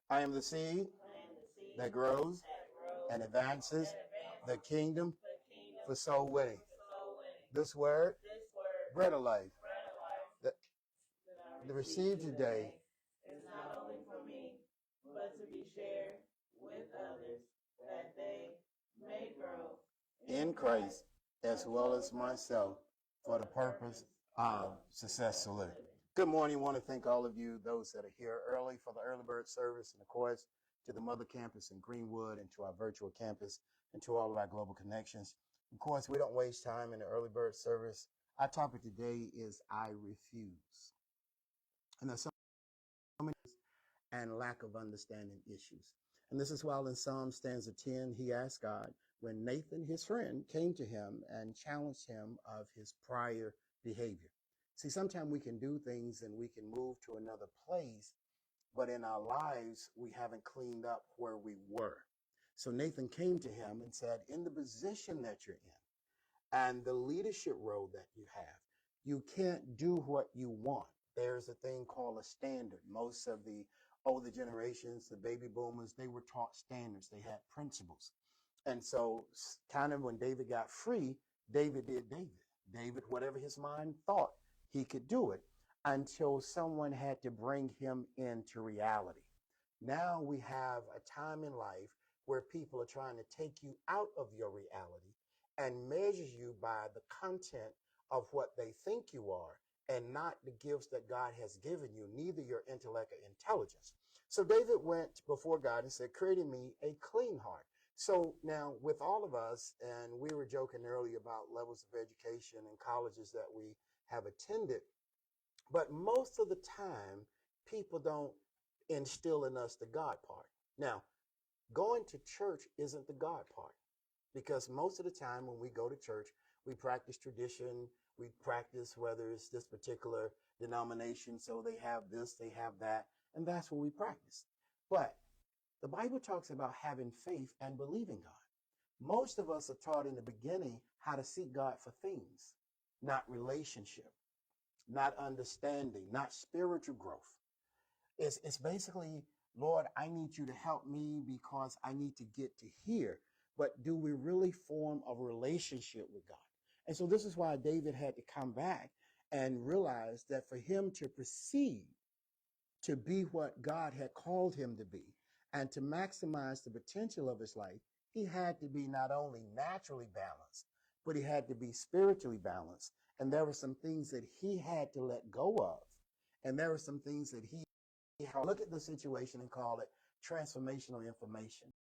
I am the seed that grows and advances the kingdom for soul winning. This word, bread of life, that the received today is not only for me, but to be shared with others that they may grow in Christ as well as myself for the purpose of successful living. Good morning. I want to thank all of you, those that are here early for the early bird service, and of course, to the mother campus in Greenwood and to our virtual campus and to all of our global connections. Of course, we don't waste time in the early bird service. Our topic today is I refuse. And there's so many and lack of understanding issues. And this is why in Psalm stanza 10, he asked God when Nathan, his friend, came to him and challenged him of his prior behavior. See, sometimes we can do things and we can move to another place, but in our lives, we haven't cleaned up where we were. So Nathan came to him and said, in the position that you're in and the leadership role that you have, you can't do what you want. There's a thing called a standard. Most of the older generations, the baby boomers, they were taught standards. They had principles. And so kind of when David got free, David did David. David, whatever his mind thought, he could do it until someone had to bring him into reality. Now we have a time in life where people are trying to take you out of your reality and measure you by the content of what they think you are and not the gifts that God has given you, neither your intellect or intelligence. So David went before God and said, create in me a clean heart. So now with all of us, and we were joking earlier about levels of education and colleges that we have attended, but most of the time, people don't instill in us the God part. Now, going to church isn't the God part because most of the time when we go to church, we practice tradition, we practice whether it's this particular denomination, so they have this, they have that, and that's what we practice. But the Bible talks about having faith and believing God. Most of us are taught in the beginning how to seek God for things, not relationship, not understanding, not spiritual growth. It's basically, Lord, I need you to help me because I need to get to here. But do we really form a relationship with God? And so this is why David had to come back and realize that for him to proceed to be what God had called him to be and to maximize the potential of his life, he had to be not only naturally balanced, but he had to be spiritually balanced. And there were some things that he had to let go of. And there were some things that he look at the situation and call it transformational information.